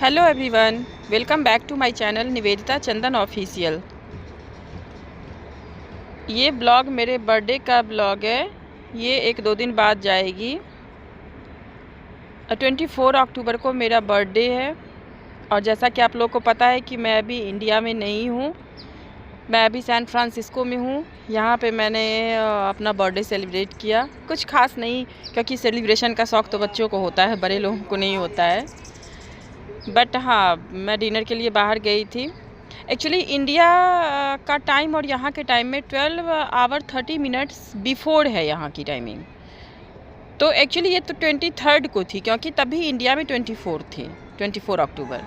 Hello everyone, welcome back to my channel Nivedita Chandan official. ये blog मेरे birthday का blog है। ये 1-2 दिन बाद जाएगी। 24 अक्टूबर को मेरा बर्थडे है। और जैसा कि आप लोग को पता है कि मैं अभी इंडिया में नहीं हूँ, मैं अभी सैन फ्रांसिस्को में हूँ। यहाँ पे मैंने अपना बर्थडे सेलिब्रेट किया। कुछ खास नहीं, क्योंकि सेलिब्रेशन का शौक़ तो बच्चों को होता है, बड़े लोगों को नहीं होता है। बट हाँ, मैं डिनर के लिए बाहर गई थी। एक्चुअली इंडिया का टाइम और यहाँ के टाइम में 12 आवर 30 मिनट्स बिफोर है यहाँ की टाइमिंग। तो एक्चुअली ये तो 23 को थी, क्योंकि तभी इंडिया में 24 थी, 24 अक्टूबर।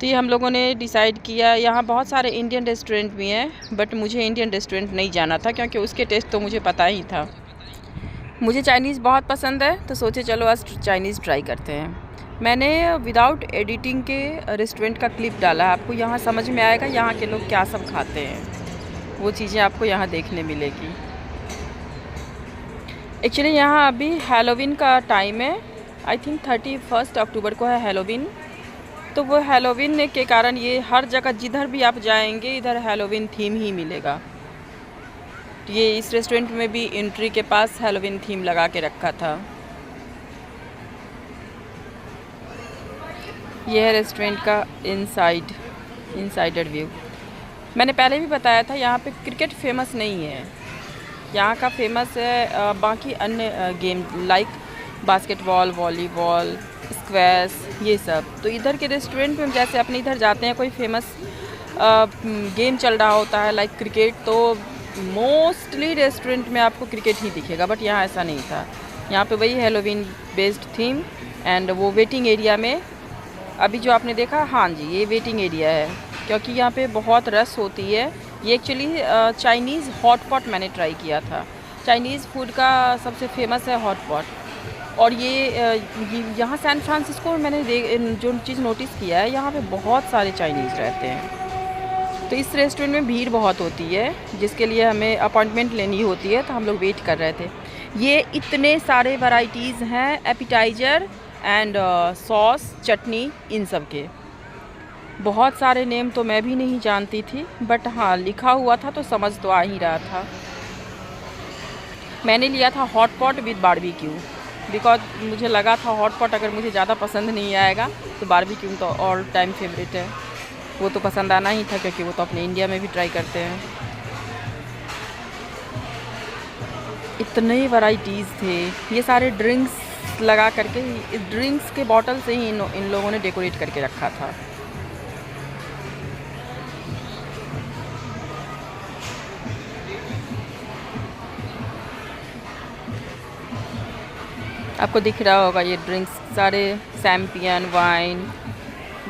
तो ये हम लोगों ने डिसाइड किया। यहाँ बहुत सारे इंडियन रेस्टोरेंट भी हैं, बट मुझे इंडियन रेस्टोरेंट नहीं जाना था, क्योंकि उसके टेस्ट तो मुझे पता ही था। मुझे चाइनीज़ बहुत पसंद है, तो सोचे चलो आज चाइनीज़ ट्राई करते हैं। मैंने विदाउट एडिटिंग के रेस्टोरेंट का क्लिप डाला है। आपको यहाँ समझ में आएगा यहाँ के लोग क्या सब खाते हैं, वो चीज़ें आपको यहाँ देखने मिलेगी। एक्चुअली यहाँ अभी हैलोवीन का टाइम है। आई थिंक 31 अक्टूबर को है हैलोवीन। तो वो हैलोवीन के कारण ये हर जगह जिधर भी आप जाएंगे इधर हैलोवीन थीम ही मिलेगा। ये इस रेस्टोरेंट में भी एंट्री के पास हैलोवीन थीम लगा के रखा था। यह है रेस्टोरेंट का इनसाइडर व्यू। मैंने पहले भी बताया था, यहाँ पे क्रिकेट फेमस नहीं है। यहाँ का फेमस है बाकी अन्य game like basketball, volleyball, squash, ये सब। तो इधर के रेस्टोरेंट में जैसे अपने इधर जाते हैं, कोई फेमस गेम चल रहा होता है लाइक क्रिकेट, तो मोस्टली रेस्टोरेंट में आपको क्रिकेट ही दिखेगा। बट यहाँ ऐसा नहीं था। यहाँ पे वही हैलोवीन बेस्ड थीम। एंड वो वेटिंग एरिया में अभी जो आपने देखा, हाँ जी, ये वेटिंग एरिया है, क्योंकि यहाँ पे बहुत रश होती है। ये एक्चुअली चाइनीज़ हॉट पॉट मैंने ट्राई किया था। चाइनीज़ फूड का सबसे फेमस है हॉट पॉट। और ये यहाँ सैन फ्रांसिस्को में मैंने जो चीज़ नोटिस किया है, यहाँ पे बहुत सारे चाइनीज़ रहते हैं। तो इस रेस्टोरेंट में भीड़ बहुत होती है, जिसके लिए हमें अपॉइंटमेंट लेनी होती है। तो हम लोग वेट कर रहे थे। ये इतने सारे वैरायटीज़ हैं, एपिटाइज़र एंड सॉस, चटनी, इन सब के बहुत सारे नेम तो मैं भी नहीं जानती थी, बट हाँ लिखा हुआ था तो समझ तो आ ही रहा था। मैंने लिया था hot pot with barbecue, because मुझे लगा था हॉट पॉट अगर मुझे ज़्यादा पसंद नहीं आएगा तो बारबेक्यू तो ऑल टाइम फेवरेट है, वो तो पसंद आना ही था, क्योंकि वो तो अपने इंडिया में भी ट्राई करते हैं। इतने वैराइटीज़ थे। ये सारे ड्रिंक्स लगा करके, इस ड्रिंक्स के बॉटल से ही इन लोगों ने डेकोरेट करके रखा था। आपको दिख रहा होगा ये ड्रिंक्स सारे सैम्पियन, वाइन,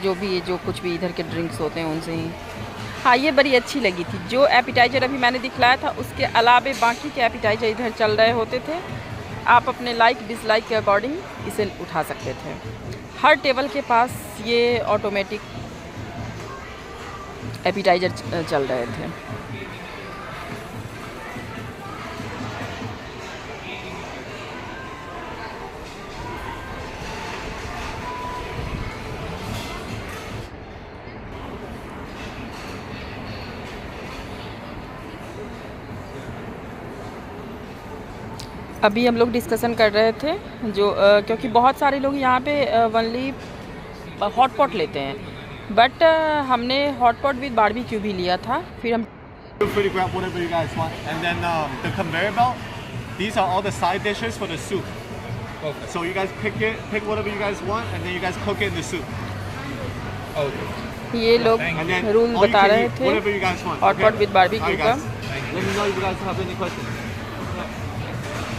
जो भी जो कुछ भी इधर के ड्रिंक्स होते हैं उनसे ही। हाँ, ये बड़ी अच्छी लगी थी। जो एपिटाइज़र अभी मैंने दिखलाया था, उसके अलावे बाकी के एपिटाइज़र इधर चल रहे होते थे। आप अपने लाइक डिसलाइक के अकॉर्डिंग इसे उठा सकते थे। हर टेबल के पास ये ऑटोमेटिक एपिटाइज़र चल रहे थे। अभी हम लोग डिस्कशन कर रहे थे जो क्योंकि बहुत सारे लोग यहाँ पे ओनली हॉट पॉट लेते हैं, बट हमने हॉट पॉट विद बारबेक्यू भी लिया था। फिर हम Feel free to grab whatever you guys want. And then the conveyor belt, these are all the side dishes for the soup. Okay. So you guys pick whatever you guys want, and then you guys cook it in the soup. Okay. ये लोग And then rule all you बता can रहे eat, थे whatever you guys want. Hot pot with barbecue Alright, का। guys. Let me know if you guys have any questions.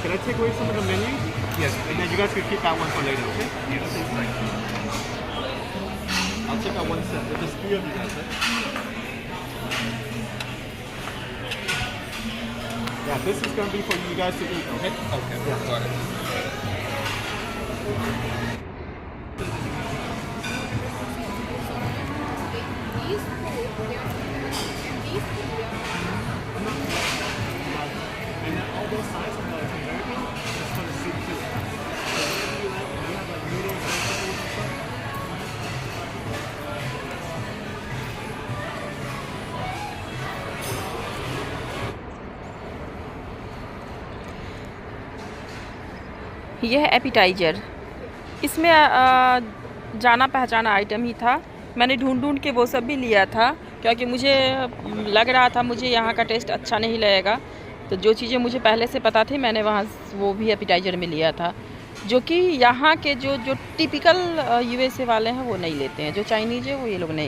Can I take away some of the menu? Yes. And then you guys can keep that one for later, okay? Yes. I'll take out one set. There's just 3 of you guys, right? Yeah, this is gonna be for you guys to eat, okay? Okay. Yeah. Got it. And then all those sides of the conveyor belt is for the soup too. So whatever you like, you have like noodles, vegetables and stuff. ये है appetiser. इसमें जाना पहचाना item ही था। मैंने ढूंढ के वो सब भी लिया था, क्योंकि मुझे लग रहा था मुझे यहाँ का टेस्ट अच्छा नहीं लगेगा। तो जो चीज़ें मुझे पहले से पता थी मैंने वहाँ वो भी एपिटाइजर में लिया था, जो कि यहाँ के जो टिपिकल यूएसए वाले हैं वो नहीं लेते हैं। जो चाइनीज़ है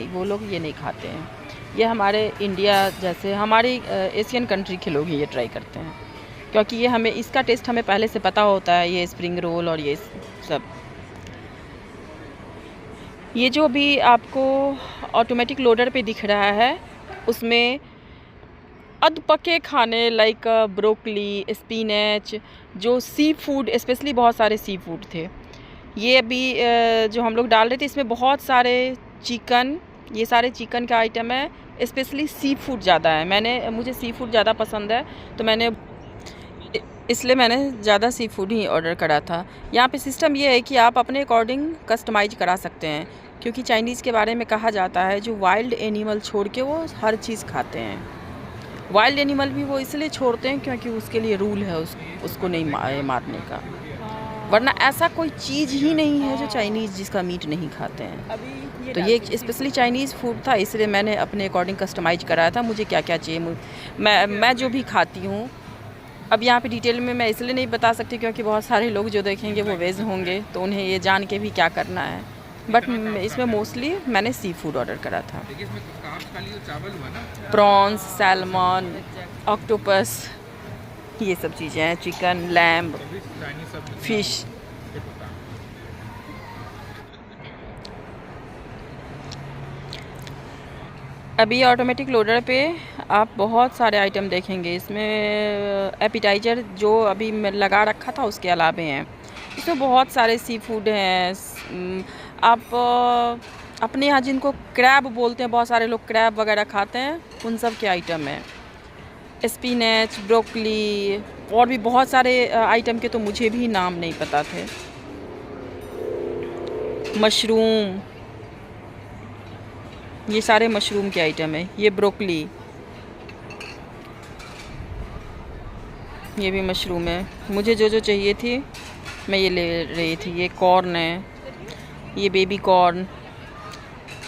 वो लोग ये नहीं खाते हैं। ये हमारे इंडिया जैसे हमारी एशियन कंट्री के लोग ही ये ट्राई करते हैं, क्योंकि ये हमें इसका टेस्ट हमें पहले से पता होता है। ये स्प्रिंग रोल और ये सब। ये जो भी आपको ऑटोमेटिक लोडर पे दिख रहा है उसमें अध पके खाने लाइक ब्रोकली, स्पिनच, जो सी फूड, स्पेशली बहुत सारे सी फूड थे। ये अभी जो हम लोग डाल रहे थे इसमें बहुत सारे चिकन, ये सारे चिकन का आइटम है। स्पेशली सी फूड ज़्यादा है। मुझे सी फूड ज़्यादा पसंद है, तो इसलिए मैंने ज़्यादा सी फूड ही ऑर्डर करा था। यहाँ पे सिस्टम ये है कि आप अपने अकॉर्डिंग कस्टमाइज करा सकते हैं, क्योंकि चाइनीज़ के बारे में कहा जाता है जो वाइल्ड एनिमल छोड़ के वो हर चीज़ खाते हैं। वाइल्ड एनिमल भी वो इसलिए छोड़ते हैं क्योंकि उसके लिए रूल है उसको नहीं मारने का, वरना ऐसा कोई चीज़ ही नहीं है जो चाइनीज़ जिसका मीट नहीं खाते हैं। तो ये स्पेशली चाइनीज़ फूड था, इसलिए मैंने अपने अकॉर्डिंग कस्टमाइज कराया था। मुझे क्या क्या चाहिए, मैं जो भी खाती हूँ। अब यहाँ पे डिटेल में मैं इसलिए नहीं बता सकती क्योंकि बहुत सारे लोग जो देखेंगे वो वेज होंगे, तो उन्हें ये जान के भी क्या करना है। बट इसमें मोस्टली मैंने सी फूड ऑर्डर करा था। प्रॉन्स, सैल्मन, ऑक्टोपस, ये सब चीज़ें हैं, चिकन, लैम्ब, फिश। अभी ऑटोमेटिक लोडर पे आप बहुत सारे आइटम देखेंगे। इसमें एपिटाइजर जो अभी मैं लगा रखा था उसके अलावे हैं। इसमें बहुत सारे सी फूड हैं। आप अपने यहाँ जिनको क्रैब बोलते हैं, बहुत सारे लोग क्रैब वगैरह खाते हैं, उन सब के आइटम हैं। स्पिनच, ब्रोकली और भी बहुत सारे आइटम के तो मुझे भी नाम नहीं पता थे। मशरूम, ये सारे मशरूम के आइटम है। ये ब्रोकली, ये भी मशरूम है। मुझे जो चाहिए थी मैं ये ले रही थी। ये कॉर्न है, ये बेबी कॉर्न,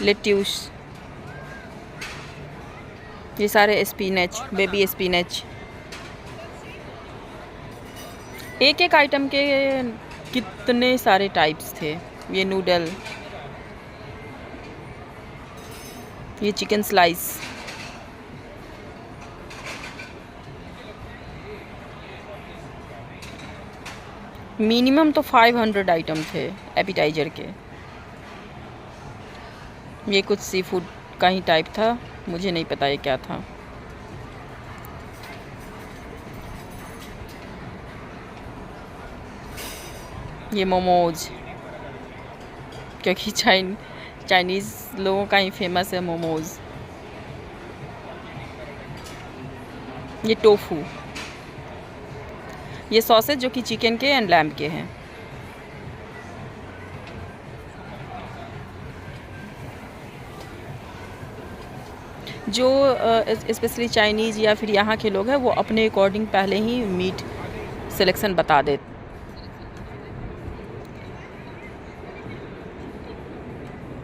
लेट्यूस, ये सारे स्पिनच, बेबी स्पिनच। एक एक आइटम के कितने सारे टाइप्स थे। ये नूडल, ये चिकन स्लाइस, मिनिमम तो 500 आइटम थे एपिटाइजर के। ये कुछ सी फूड का ही टाइप था, मुझे नहीं पता ये क्या था। ये मोमोज, क्योंकि चाइनीज़ लोगों का ही फेमस है मोमोज। ये टोफू, ये सॉसेज जो कि चिकन के एंड लैम्ब के हैं। जो स्पेशली चाइनीज़ या फिर यहाँ के लोग हैं वो अपने अकॉर्डिंग पहले ही मीट सिलेक्शन बता देते।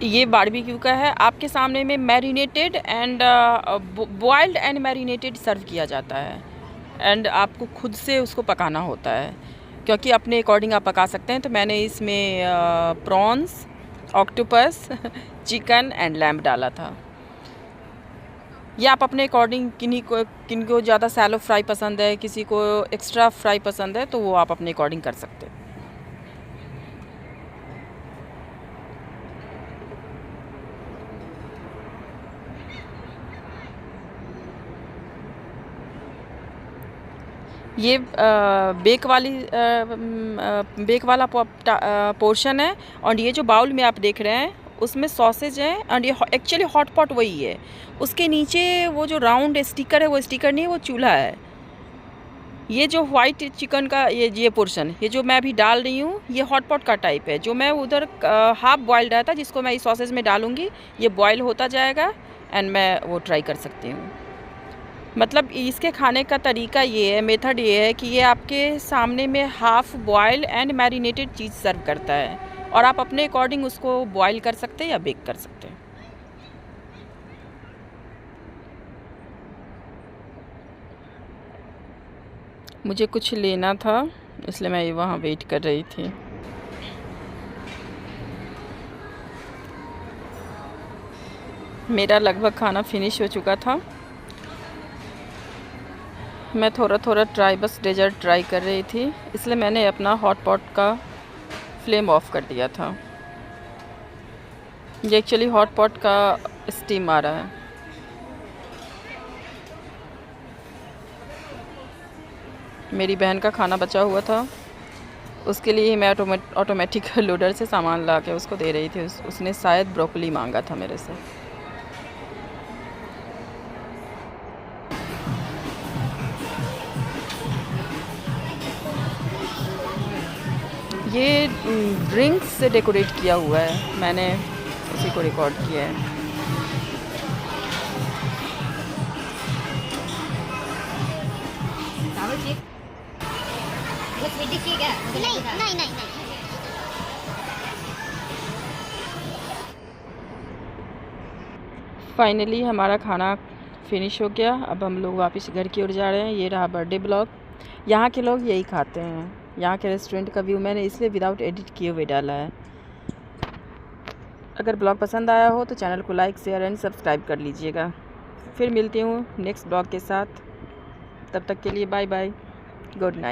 ये बारबेक्यू का है। आपके सामने में marinated and boiled and marinated serve किया जाता है, एंड आपको खुद से उसको पकाना होता है, क्योंकि अपने अकॉर्डिंग आप पका सकते हैं। तो मैंने इसमें prawns, octopus, chicken and lamb डाला था। ये आप अपने अकॉर्डिंग किनको ज़्यादा सैलो फ्राई पसंद है, किसी को एक्स्ट्रा फ्राई पसंद है, तो वो आप अपने अकॉर्डिंग कर सकते हैं। ये बेक वाला पोर्शन है, और ये जो बाउल में आप देख रहे हैं उसमें सॉसेज है, और ये एक्चुअली हॉट पॉट वही है। उसके नीचे वो जो राउंड स्टिकर है वो स्टिकर नहीं है, वो चूल्हा है। ये जो वाइट चिकन का ये पोर्शन, ये जो मैं अभी डाल रही हूँ, ये हॉट पॉट का टाइप है। जो मैं उधर हाफ बॉइल्ड रहता जिसको मैं इस सॉसेज में डालूँगी, ये बॉयल होता जाएगा एंड मैं वो ट्राई कर सकती हूँ। मतलब इसके खाने का तरीका ये है, मेथड ये है कि ये आपके सामने में हाफ़ बॉयल एंड मैरिनेटेड चीज़ सर्व करता है और आप अपने अकॉर्डिंग उसको बॉयल कर सकते हैं या बेक कर सकते हैं। मुझे कुछ लेना था इसलिए मैं वहाँ वेट कर रही थी। मेरा लगभग खाना फिनिश हो चुका था। मैं थोड़ा थोड़ा बस डेजर्ट ट्राई कर रही थी, इसलिए मैंने अपना हॉट पॉट का फ्लेम ऑफ कर दिया था। ये एक्चुअली हॉट पॉट का स्टीम आ रहा है। मेरी बहन का खाना बचा हुआ था, उसके लिए ही मैं ऑटोमेटिक लोडर से सामान ला के उसको दे रही थी। उसने शायद ब्रोकली मांगा था मेरे से। ये ड्रिंक्स से डेकोरेट किया हुआ है, मैंने उसी को रिकॉर्ड किया है। नहीं। फाइनली हमारा खाना फिनिश हो गया। अब हम लोग वापस घर की ओर जा रहे हैं। ये रहा बर्थडे ब्लॉग। यहाँ के लोग यही खाते हैं। यहाँ के रेस्टोरेंट का व्यू मैंने इसलिए विदाउट एडिट किए हुए डाला है। अगर ब्लॉग पसंद आया हो तो चैनल को लाइक, शेयर एंड सब्सक्राइब कर लीजिएगा। फिर मिलती हूँ नेक्स्ट ब्लॉग के साथ। तब तक के लिए बाय बाय, गुड नाइट।